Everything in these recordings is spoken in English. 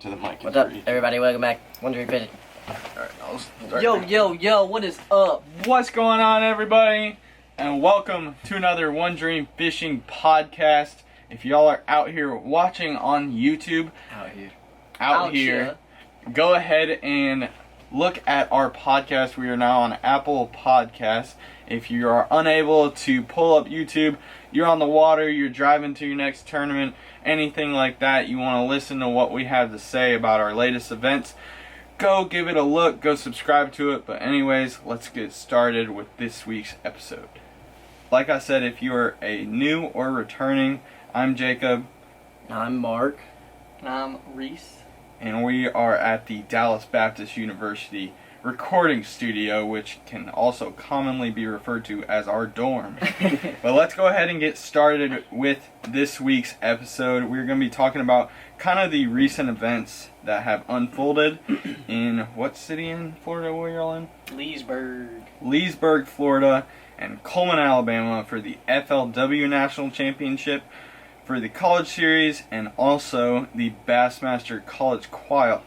to the mic. What's up, everybody? Welcome back. Wondering Fishing. Yo, what is up? What's going on, everybody? And welcome to another One Dream Fishing podcast. If y'all are out here watching on YouTube, out here, go ahead and look at our podcast. We are now on Apple Podcasts. If you are unable to pull up YouTube, you're on the water, you're driving to your next tournament, anything like that, you want to listen to what we have to say about our latest events, go give it a look, go subscribe to it. But anyways, let's get started with this week's episode. Like I said, if you are a new or returning, I'm Jacob. I'm Mark. And I'm Reese. And we are at the Dallas Baptist University recording studio, which can also commonly be referred to as our dorm. But let's go ahead and get started with this week's episode. We're going to be talking about kind of the recent events that have unfolded in what city in Florida were you all in? Leesburg, Florida, and Coleman, Alabama for the FLW National Championship, for the College Series, and also the Bassmaster College Qualifier.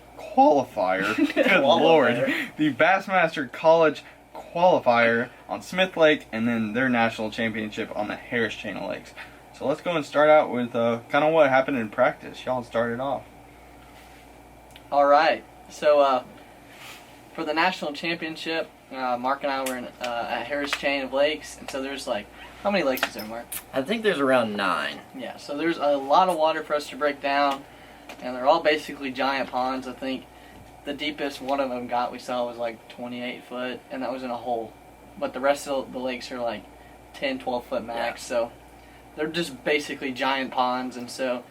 Good Lord. The Bassmaster College Qualifier on Smith Lake, and then their national championship on the Harris Chain of Lakes. So let's go and start out with kind of what happened in practice. Y'all started off. Alright, so for the national championship, Mark and I were at Harris Chain of Lakes, and so there's like, how many lakes is there, Mark? I think there's around 9. Yeah, so there's a lot of water for us to break down, and they're all basically giant ponds. I think the deepest one of them we saw was like 28 foot, and that was in a hole. But the rest of the lakes are like 10, 12 foot max, so they're just basically giant ponds, and so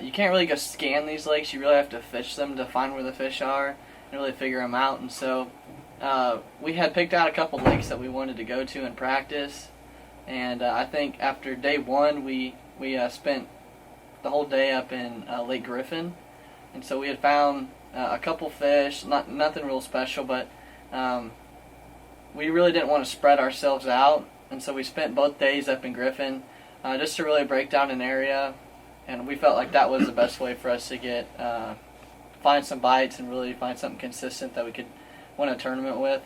you can't really go scan these lakes. You really have to fish them to find where the fish are and really figure them out. And so we had picked out a couple lakes that we wanted to go to in practice. And I think after day one, we spent the whole day up in Lake Griffin, and so we had found a couple fish, nothing real special, but we really didn't want to spread ourselves out, and so we spent both days up in Griffin just to really break down an area, and we felt like that was the best way for us to find some bites and really find something consistent that we could win a tournament with.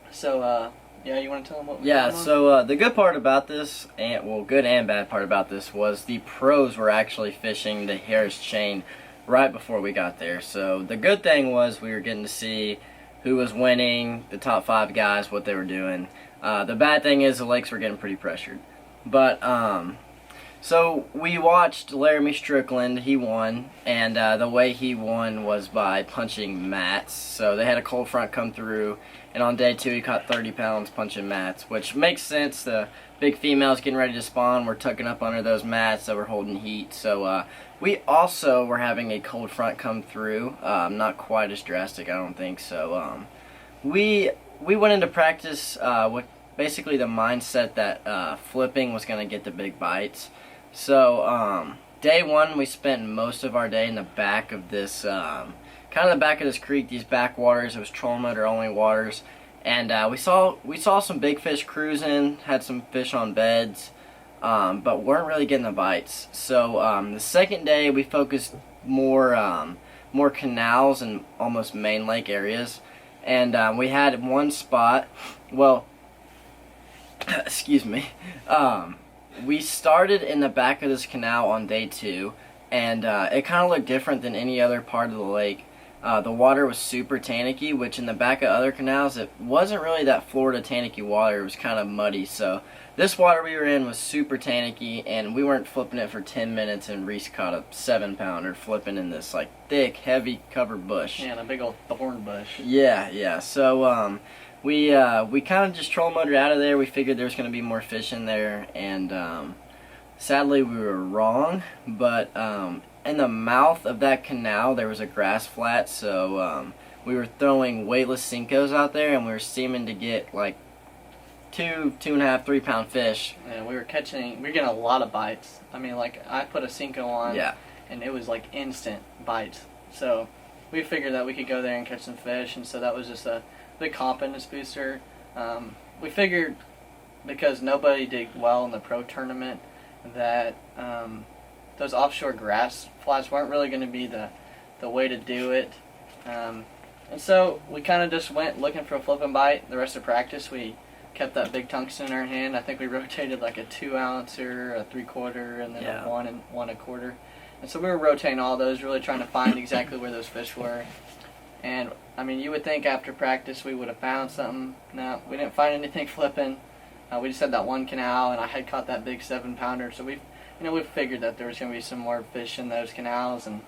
So. Yeah, you want to tell them what we Yeah, so the good part about this, good and bad part about this, was the pros were actually fishing the Harris Chain right before we got there. So the good thing was we were getting to see who was winning, the top 5 guys, what they were doing. The bad thing is the lakes were getting pretty pressured. But, so we watched Laramie Strickland, he won, and the way he won was by punching mats. So they had a cold front come through, and on day 2 he caught 30 pounds punching mats, which makes sense. The big females getting ready to spawn were tucking up under those mats that were holding heat. So we also were having a cold front come through, not quite as drastic, I don't think. So we went into practice with basically the mindset that flipping was going to get the big bites. So day 1 we spent most of our day in the back of this kind of the back of this creek, these backwaters. It was trolling motor only waters, and we saw some big fish cruising, had some fish on beds, but weren't really getting the bites. So the second day we focused more canals and almost main lake areas, and we had one spot. Well, excuse me. We started in the back of this canal on day 2, and it kind of looked different than any other part of the lake. The water was super tannicky, which in the back of other canals, it wasn't really that Florida tannicky water. It was kind of muddy. So this water we were in was super tannicky, and we weren't flipping it for 10 minutes, and Reese caught a 7-pounder flipping in this like thick, heavy covered bush. Yeah, and a big old thorn bush. Yeah. So we kind of just troll motored out of there. We figured there was going to be more fish in there, and sadly we were wrong. But in the mouth of that canal there was a grass flat, so we were throwing weightless Cincos out there, and we were seeming to get like 2.5, 3 pound fish. Yeah, we were getting a lot of bites. I mean, like, I put a Cinco on, and it was like instant bites. So we figured that we could go there and catch some fish, and so that was just a big confidence booster. We figured because nobody did well in the pro tournament that those offshore grass flats weren't really going to be the the way to do it. And so we kind of just went looking for a flipping bite. The rest of practice, we kept that big tungsten in our hand. I think we rotated like a 2-ouncer, a 3/4, and then Yeah. a 1 and 1/4. And so we were rotating all those, really trying to find exactly where those fish were. And I mean, you would think after practice we would have found something. No, we didn't find anything flipping. We just had that one canal, and I had caught that big 7-pounder. So we figured that there was going to be some more fish in those canals, and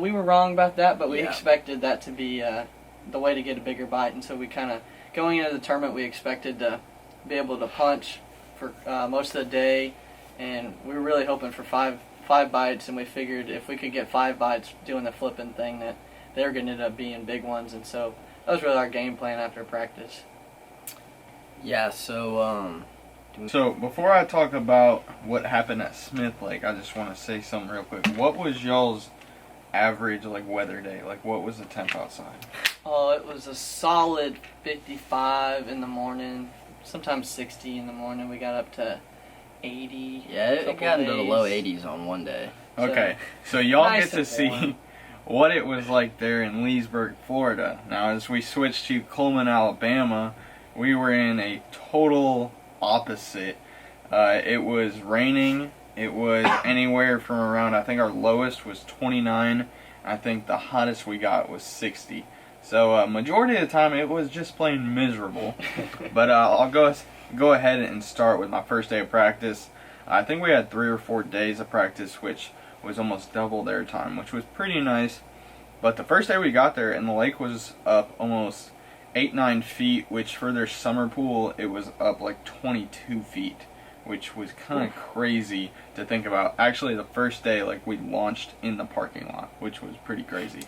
we were wrong about that. But we expected that to be the way to get a bigger bite, and so we kind of, going into the tournament, we expected to be able to punch for most of the day, and we were really hoping for five bites, and we figured if we could get 5 bites doing the flipping thing, that they were going to end up being big ones, and so that was really our game plan after practice. Yeah, so before I talk about what happened at Smith Lake, I just want to say something real quick. What was y'all's average weather day? What was the temp outside? Oh, it was a solid 55 in the morning, sometimes 60 in the morning. We got up to 80. yeah, it got into the low 80s on one day. Okay, so y'all nice get to and see warm. what it was like there in Leesburg, Florida. Now, as we switched to Coleman, Alabama, we were in a total opposite. It was raining. It was anywhere from around, I think our lowest was 29. I think the hottest we got was 60. So majority of the time it was just plain miserable. But I'll go ahead and start with my first day of practice. I think we had 3 or 4 days of practice, which was almost double their time, which was pretty nice. But the first day we got there, and the lake was up almost 8-9 feet, which for their summer pool, it was up like 22 feet, which was kind of crazy to think about. Actually, the first day, we launched in the parking lot, which was pretty crazy.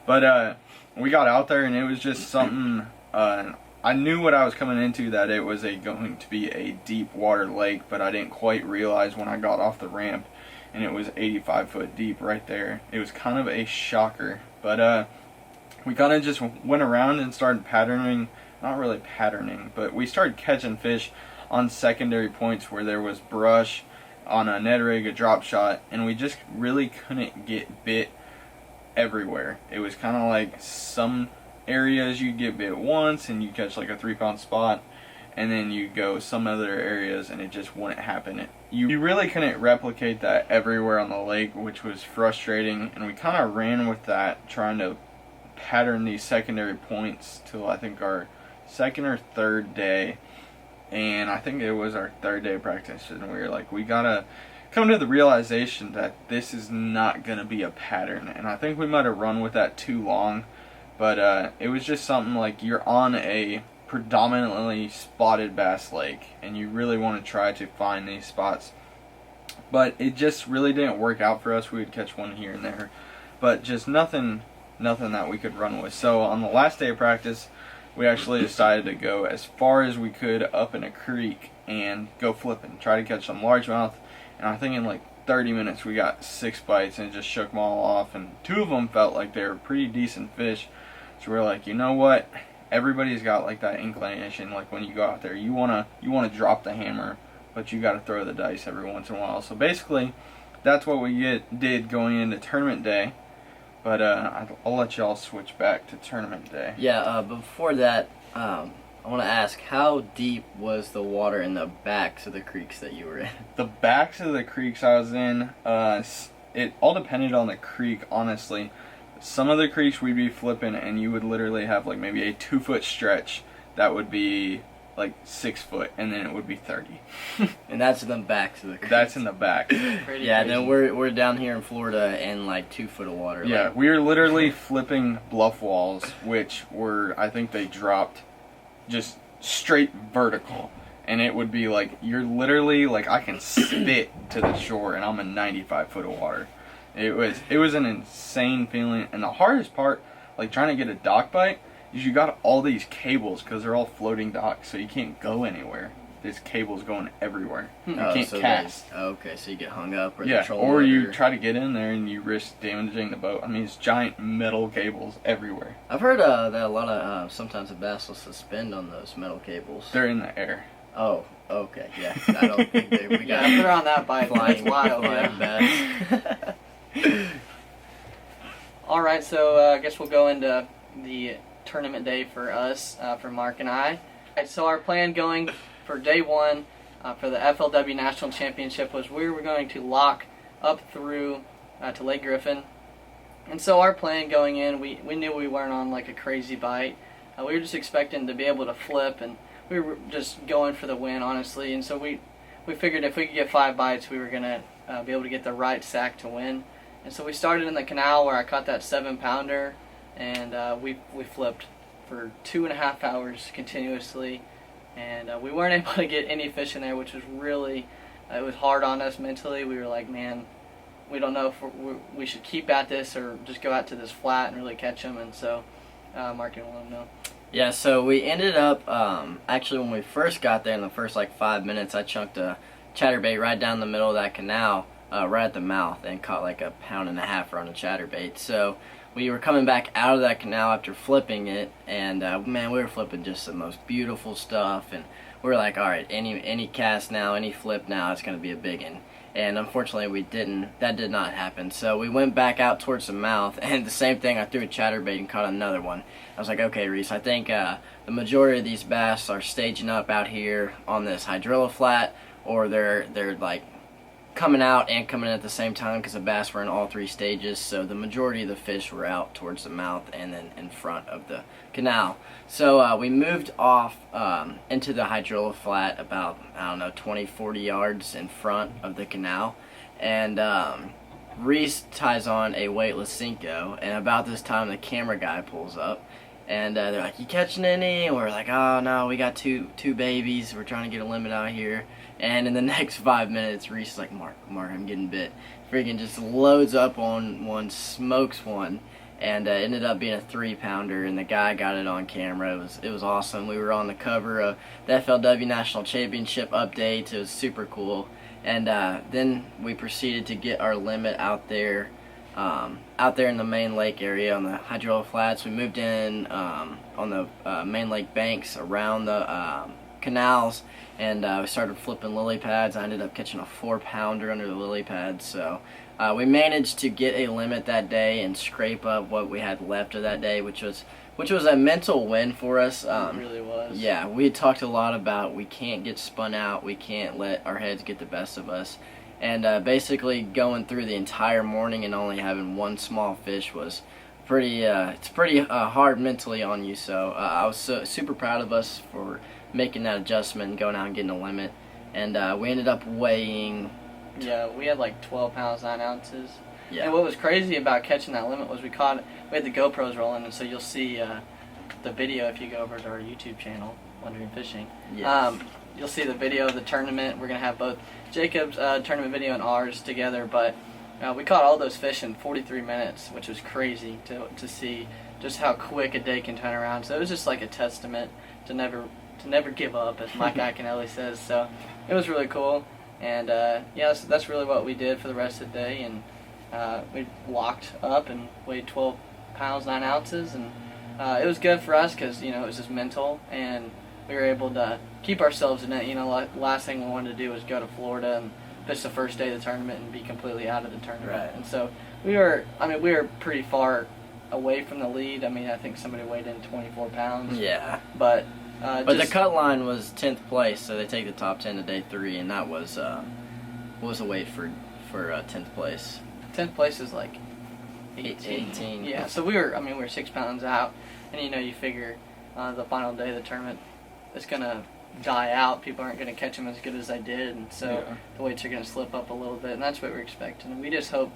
But we got out there, and it was just something. I knew what I was coming into, that it was going to be a deep water lake, but I didn't quite realize when I got off the ramp, and it was 85 foot deep right there. It was kind of a shocker, but we kind of just went around and started patterning. Not really patterning, but we started catching fish on secondary points where there was brush, on a Ned rig, a drop shot, and we just really couldn't get bit everywhere. It was kind of like some areas you get bit once and you catch like a 3-pound spot, and then you go some other areas and it just wouldn't happen. You really couldn't replicate that everywhere on the lake, which was frustrating, and we kind of ran with that, trying to pattern these secondary points till I think our second or third day. And I think it was our third day of practice, and we were like, we gotta come to the realization that this is not gonna be a pattern. And I think we might have run with that too long, but it was just something like, you're on a predominantly spotted bass lake and you really want to try to find these spots, but it just really didn't work out for us. We would catch one here and there, but just nothing that we could run with. So on the last day of practice, we actually decided to go as far as we could up in a creek and go flipping, try to catch some largemouth. And I think in like 30 minutes we got 6 bites and just shook them all off, and 2 of them felt like they were pretty decent fish. So we're like, you know what, everybody's got like that inclination, like when you go out there, you wanna drop the hammer, but you gotta throw the dice every once in a while. So basically that's what we did going into tournament day. But I'll let y'all switch back to tournament day. Yeah, before that, I want to ask, how deep was the water in the backs of the creeks that you were in? The backs of the creeks I was in, it all depended on the creek, honestly. Some of the creeks we'd be flipping and you would literally have like maybe a 2-foot stretch that would be like 6 foot, and then it would be 30. And that's in the backs of the creeks. That's in the back. Yeah, crazy. then we're down here in Florida in like 2 foot of water. Yeah, like, we were literally flipping bluff walls, which were, I think they dropped just straight vertical. And it would be like, you're literally like, I can spit to the shore and I'm in 95 foot of water. It was an insane feeling. And the hardest part, like trying to get a dock bite, is you got all these cables, because they're all floating docks, so you can't go anywhere. There's cables going everywhere. You can't cast. Okay, so you get hung up, or Yeah, the troll or you motor. try to get in there and you risk damaging the boat. I mean, it's giant metal cables everywhere. I've heard that a lot of sometimes the bass will suspend on those metal cables. They're in the air. Oh, okay, yeah. I don't think we got Yeah, if they're on that bite, flying, that's wild. flying Yeah. bass. All right, so I guess we'll go into the tournament day for us, for Mark and I. All right, so our plan going for day one for the FLW National Championship was we were going to lock up through to Lake Griffin. And so our plan going in, we knew we weren't on like a crazy bite. We were just expecting to be able to flip, and we were just going for the win, honestly. And so we figured if we could get 5 bites, we were going to be able to get the right sack to win. And so we started in the canal where I caught that 7-pounder, and we flipped for 2.5 hours continuously. And we weren't able to get any fish in there, which was really, it was hard on us mentally. We were like, man, we don't know if we should keep at this or just go out to this flat and really catch them. And so, Mark, you want to know? Yeah, so we ended up, actually when we first got there in the first like 5 minutes, I chunked a chatterbait right down the middle of that canal, right at the mouth, and caught like 1.5 pounds on a chatterbait. So we were coming back out of that canal after flipping it, and man, we were flipping just the most beautiful stuff, and we were like, all right, any cast now, any flip now, it's going to be a big one. And unfortunately that did not happen. So we went back out towards the mouth, and the same thing, I threw a chatterbait and caught another one. I was like, okay, Reese, I think the majority of these bass are staging up out here on this hydrilla flat, or they're like coming out and coming in at the same time, because the bass were in all 3 stages. So the majority of the fish were out towards the mouth and then in front of the canal. So we moved off into the hydrilla flat about, I don't know, 20-40 yards in front of the canal, and Reese ties on a weightless Cinco, and about this time the camera guy pulls up, and they're like, you catching any? And we're like, oh no, we got two babies, we're trying to get a limit out here. And in the next 5 minutes, Reese is like, Mark, I'm getting bit. Freaking just loads up on one, smokes one, and ended up being a 3-pounder, and the guy got it on camera. It was awesome. We were on the cover of the FLW National Championship updates. It was super cool. And then we proceeded to get our limit out there in the main lake area on the hydrilla flats. We moved in on the main lake banks around the canals, and we started flipping lily pads. I ended up catching a 4-pounder under the lily pads. So we managed to get a limit that day and scrape up what we had left of that day, which was a mental win for us. It really was. Yeah, we had talked a lot about we can't get spun out, we can't let our heads get the best of us. And basically going through the entire morning and only having one small fish was pretty hard mentally on you. So I was super proud of us for making that adjustment and going out and getting a limit. And we ended up weighing... Yeah, we had like 12 pounds, 9 ounces. Yeah. And what was crazy about catching that limit was we had the GoPros rolling, and so you'll see the video if you go over to our YouTube channel, Wondering Fishing. Yes. You'll see the video of the tournament. We're going to have both Jacob's tournament video and ours together, but we caught all those fish in 43 minutes, which was crazy to see just how quick a day can turn around. So it was just like a testament to never give up, as Mike Iaconelli says. So it was really cool. And yeah, so that's really what we did for the rest of the day. And we locked up and weighed 12 pounds, 9 ounces. And it was good for us because, it was just mental. And we were able to keep ourselves in it. Last thing we wanted to do was go to Florida and fish the first day of the tournament and be completely out of the tournament. Right. And so we were pretty far away from the lead. I think somebody weighed in 24 pounds. Yeah. But the cut line was 10th place, so they take the top 10 to day 3, and that was what was the weight for 10th place? 10th place is like 18. Yeah, so we were 6 pounds out, and you figure the final day of the tournament is gonna die out. People aren't gonna catch them as good as they did, and so the weights are gonna slip up a little bit, and that's what we're expecting. And we just hoped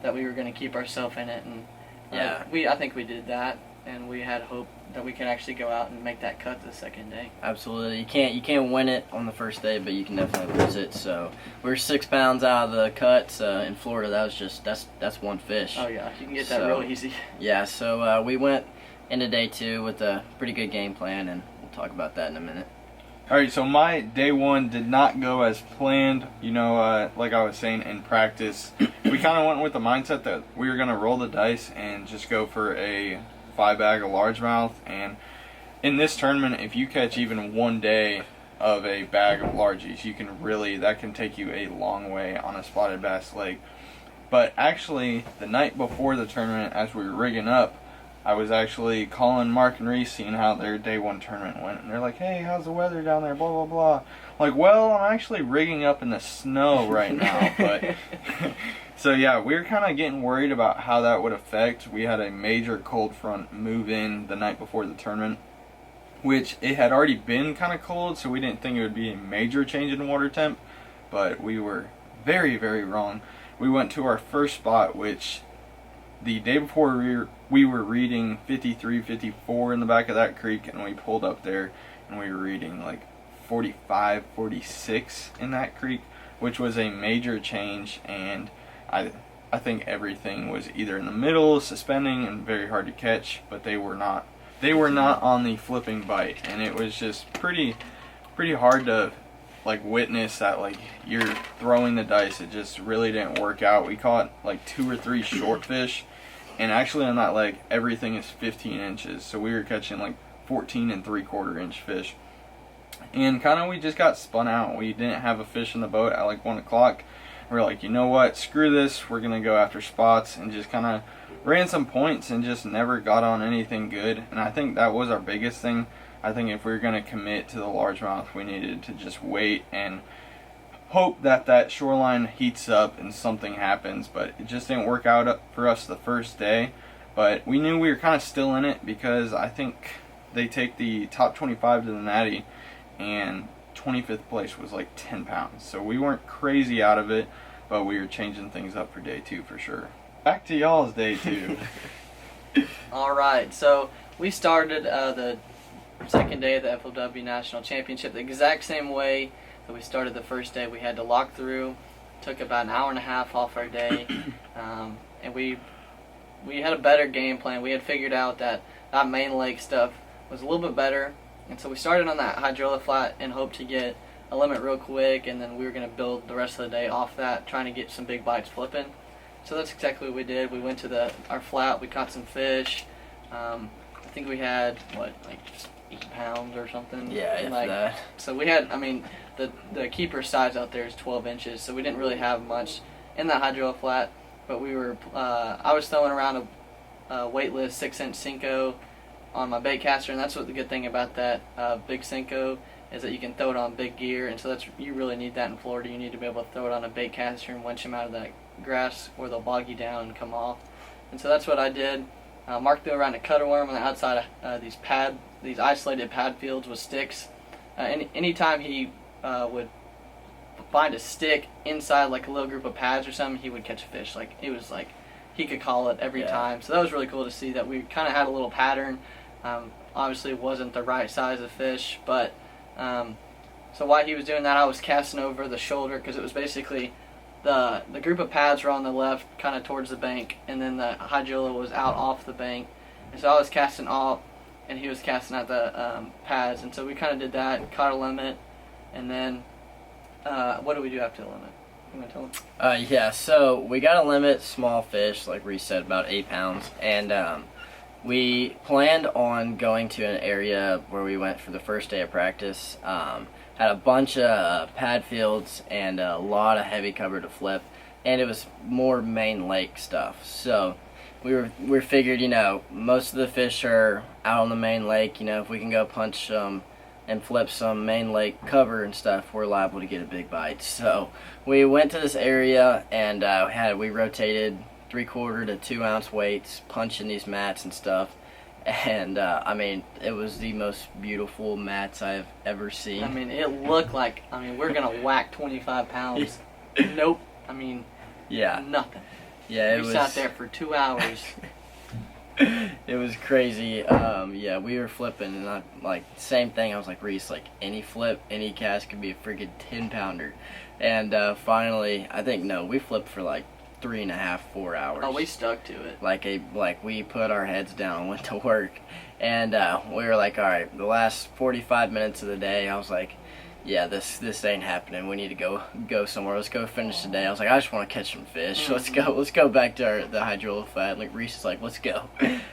that we were gonna keep ourselves in it, and I think we did that, and we had hope that we could actually go out and make that cut the second day. Absolutely, you can't win it on the first day, but you can definitely lose it. So we're 6 pounds out of the cuts in Florida. That was just that's one fish. Oh yeah, you can get that real easy. Yeah, so we went into day 2 with a pretty good game plan, and we'll talk about that in a minute. Alright, so my day 1 did not go as planned. Like I was saying in practice, we kind of went with the mindset that we were going to roll the dice and just go for a 5-bag of largemouth. And in this tournament, if you catch even one day of a bag of largies, that can take you a long way on a spotted bass lake. But actually, the night before the tournament, as we were rigging up, I was actually calling Mark and Reese, seeing how their day one tournament went. And they're like, hey, how's the weather down there, blah, blah, blah. I'm like, well, I'm actually rigging up in the snow right now. But so, yeah, we were kind of getting worried about how that would affect. We had a major cold front move in the night before the tournament, which it had already been kind of cold, so we didn't think it would be a major change in water temp. But we were very, very wrong. We went to our first spot, which the day before we were reading 53, 54 in the back of that creek, and we pulled up there and we were reading like 45, 46 in that creek, which was a major change. And I think everything was either in the middle, suspending, and very hard to catch, but they were not on the flipping bite, and it was just pretty hard to like witness that, like, you're throwing the dice. It just really didn't work out. We caught like 2 or 3 short fish, and actually on that leg everything is 15 inches, so we were catching like 14 and 3/4 inch fish, and kind of we just got spun out. We didn't have a fish in the boat at like 1 o'clock. We're like, you know what, screw this, we're gonna go after spots, and just kind of ran some points and just never got on anything good. And I think that was our biggest thing. I think if we were going to commit to the largemouth, we needed to just wait and hope that that shoreline heats up and something happens. But it just didn't work out for us the first day. But we knew we were kind of still in it, because I think they take the top 25 to the Natty, and 25th place was like 10 pounds. So we weren't crazy out of it, but we were changing things up for day 2 for sure. Back to y'all's day 2. Alright, so we started the second day of the FLW National Championship the exact same way that we started the first day. We had to lock through. Took about an hour and a half off our day, and we had a better game plan. We had figured out that main lake stuff was a little bit better, and so we started on that hydrola flat and hoped to get a limit real quick, and then we were going to build the rest of the day off that, trying to get some big bites flipping. So that's exactly what we did. We went to our flat, we caught some fish. I think we had, just 8 pounds or something. Yeah, if that. So we had, the keeper size out there is 12 inches, so we didn't really have much in that hydrola flat. But we were, I was throwing around a weightless 6-inch Senko on my bait caster, and that's what the good thing about that big Senko is, that you can throw it on big gear, and so you really need that in Florida. You need to be able to throw it on a bait caster and winch them out of that grass where they'll bog you down and come off. And so that's what I did. Mark threw around a cutter worm on the outside of these isolated pad fields with sticks. Anytime he would find a stick inside like a little group of pads or something, he would catch a fish. Like, it was like he could call it every time. So that was really cool to see that we kind of had a little pattern. Obviously it wasn't the right size of fish, but so while he was doing that, I was casting over the shoulder, because it was basically the group of pads were on the left, kind of towards the bank, and then the hydrola was out off the bank. And so I was casting off, and he was casting at the pads. And so we kind of did that, caught a limit, and then what do we do after the limit? You want to tell them? Yeah, so we got a limit, small fish, like Reese said, about 8 pounds, and we planned on going to an area where we went for the first day of practice. Had a bunch of pad fields and a lot of heavy cover to flip, and it was more main lake stuff. So we figured, most of the fish are out on the main lake. If we can go punch some and flip some main lake cover and stuff, we're liable to get a big bite. So we went to this area, and we rotated 3/4 to 2 ounce weights, punching these mats and stuff. And it was the most beautiful mats I've ever seen. It looked like, we're gonna whack 25 pounds. Nope. Yeah. Nothing. Yeah, we sat there for 2 hours. It was crazy. We were flipping, and same thing. I was like, Reese, any flip, any cast could be a freaking 10-pounder. And finally, we flipped for 3.5, 4 hours. Oh, we stuck to it. We put our heads down and went to work, and we were like, all right, the last 45 minutes of the day, I was like, yeah, this ain't happening. We need to go somewhere. Let's go finish the day. I was like, I just want to catch some fish. Let's go back to the hydrola flat. Reese is like, let's go.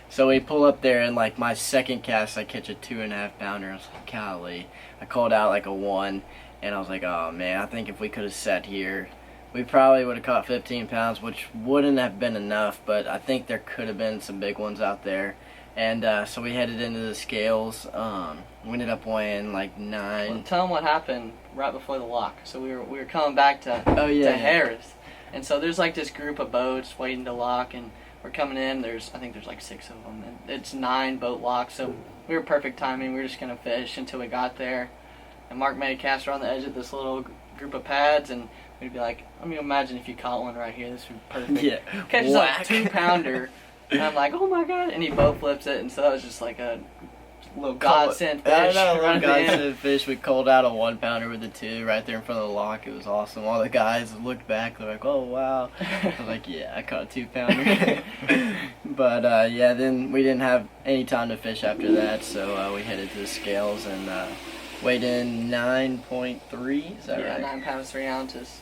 So we pull up there, and my second cast, I catch a 2.5 pounder. I was like, golly. I called out a 1, and I was like, oh man, I think if we could have sat here we probably would have caught 15 pounds, which wouldn't have been enough, but I think there could have been some big ones out there. And so we headed into the scales. We ended up weighing like 9. Well, tell them what happened right before the lock. So we were coming back to Harris, and so there's like this group of boats waiting to lock, and we're coming in. I think there's like 6 of them, and it's 9 boat locks. So we were perfect timing. We were just gonna fish until we got there, and Mark made a cast on the edge of this little group of pads, and we'd be like, I mean, imagine if you caught one right here. This would be perfect. Yeah. Catches like a 2-pounder. And I'm like, oh my god, and he bow flips it, and so that was just like a little godsend fish. I know, right little at the end. godsend fish. We called out a 1-pounder with a 2 right there in front of the lock. It was awesome. All the guys looked back, they're like, oh wow. I was like, yeah, I caught a 2-pounder. But yeah, then we didn't have any time to fish after that, so we headed to the scales and weighed in 9.3. Is that yeah, right? 9 pounds 3 ounces.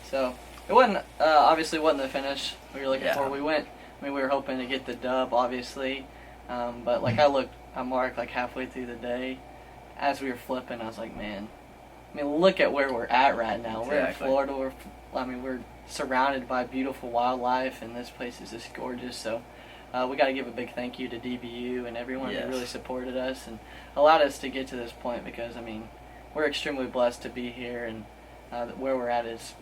So it wasn't obviously wasn't the finish we were looking for. We were hoping to get the dub, obviously, but like I looked at Mark like halfway through the day, as we were flipping, I was like, man, I mean, look at where we're at right now. Exactly. We're in Florida. We're surrounded by beautiful wildlife, and this place is just gorgeous. So we got to give a big thank you to DBU and everyone who really supported us and allowed us to get to this point, because I mean, we're extremely blessed to be here, and where we're at is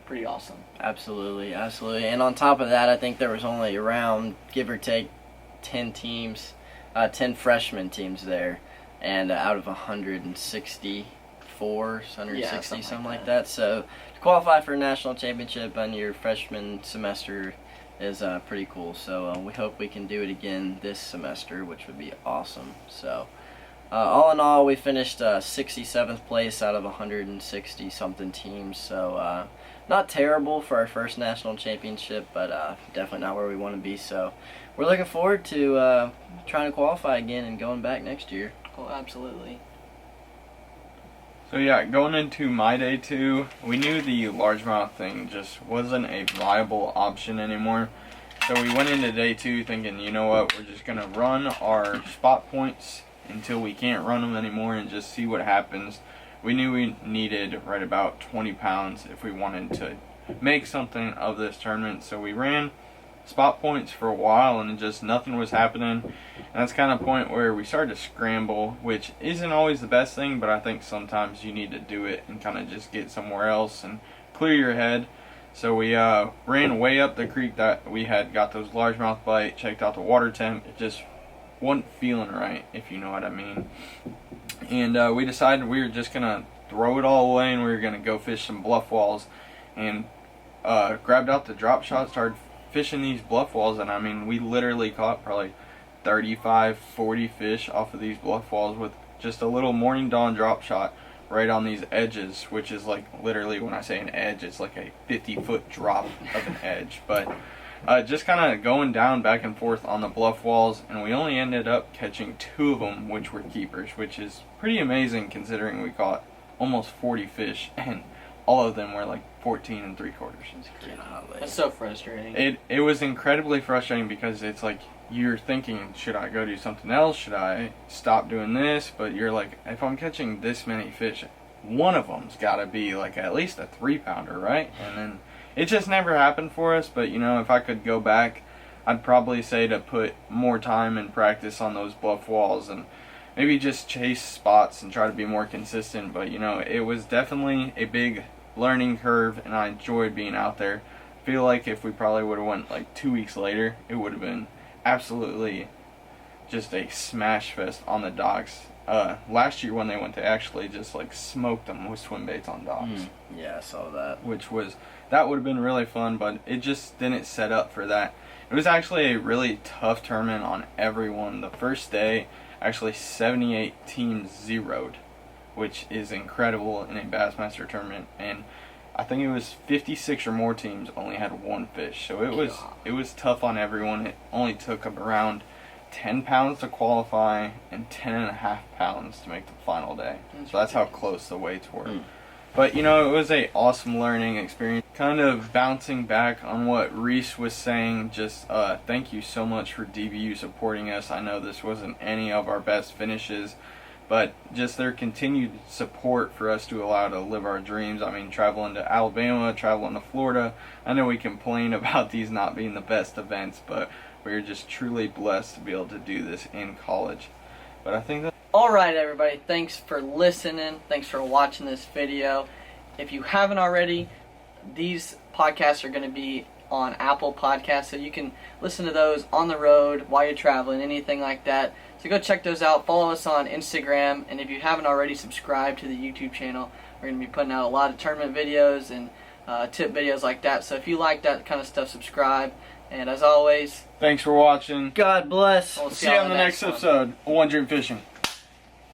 pretty awesome. Absolutely, absolutely. And on top of that, I think there was only around, give or take, 10 teams, 10 freshman teams there, and out of 164, 160, something like that. So to qualify for a national championship on your freshman semester is pretty cool. So we hope we can do it again this semester, which would be awesome. So all in all, we finished 67th place out of 160 something teams. So not terrible for our first national championship, but definitely not where we want to be. So we're looking forward to trying to qualify again and going back next year. Oh, absolutely. So yeah, going into my day 2, we knew the largemouth thing just wasn't a viable option anymore. So we went into day 2 thinking, you know what, we're just going to run our spot points until we can't run them anymore and just see what happens. We knew we needed right about 20 pounds if we wanted to make something of this tournament. So we ran spot points for a while and just nothing was happening. And that's kind of the point where we started to scramble, which isn't always the best thing, but I think sometimes you need to do it and kind of just get somewhere else and clear your head. So we ran way up the creek that we had got those largemouth bite, checked out the water temp. It just wasn't feeling right, if you know what I mean. And we decided we were just going to throw it all away and we were going to go fish some bluff walls. And grabbed out the drop shot, started fishing these bluff walls. And I mean, we literally caught probably 35, 40 fish off of these bluff walls with just a little morning dawn drop shot right on these edges, which is like literally, when I say an edge, it's like a 50-foot drop of an edge. But just kind of going down back and forth on the bluff walls, and we only ended up catching 2 of them, which were keepers, which is pretty amazing considering we caught almost 40 fish and all of them were like 14 3/4. That's so frustrating. It was incredibly frustrating because it's like you're thinking, should I go do something else? Should I stop doing this? But you're like, if I'm catching this many fish, one of them's got to be like at least a 3-pounder, right? And then it just never happened for us. But you know, if I could go back, I'd probably say to put more time and practice on those bluff walls and maybe just chase spots and try to be more consistent. But you know, it was definitely a big learning curve and I enjoyed being out there. I feel like if we probably would have went like 2 weeks later, it would have been absolutely just a smash fest on the docks. Last year when they went, they actually just like smoked them with swim baits on docks. Yeah, I saw that. That would have been really fun, but it just didn't set up for that. It was actually a really tough tournament on everyone. The first day, actually 78 teams zeroed, which is incredible in a Bassmaster tournament, and I think it was 56 or more teams only had 1 fish. So it was tough on everyone. It only took up around 10 pounds to qualify and 10.5 pounds to make the final day. So that's how close the weights were. But you know, it was a awesome learning experience. Kind of bouncing back on what Reese was saying, just thank you so much for DBU supporting us. I know this wasn't any of our best finishes, but just their continued support for us to allow to live our dreams. I mean, traveling to Alabama, traveling to Florida. I know we complain about these not being the best events, but we're just truly blessed to be able to do this in college. But I think that... Alright everybody, thanks for listening. Thanks for watching this video. If you haven't already, these podcasts are going to be on Apple Podcasts, so you can listen to those on the road while you're traveling, anything like that. So go check those out. Follow us on Instagram, and if you haven't already, subscribe to the YouTube channel. We're going to be putting out a lot of tournament videos and tip videos like that. So if you like that kind of stuff, subscribe. And as always, thanks for watching. God bless. We'll See you on the next episode of One Dream Fishing.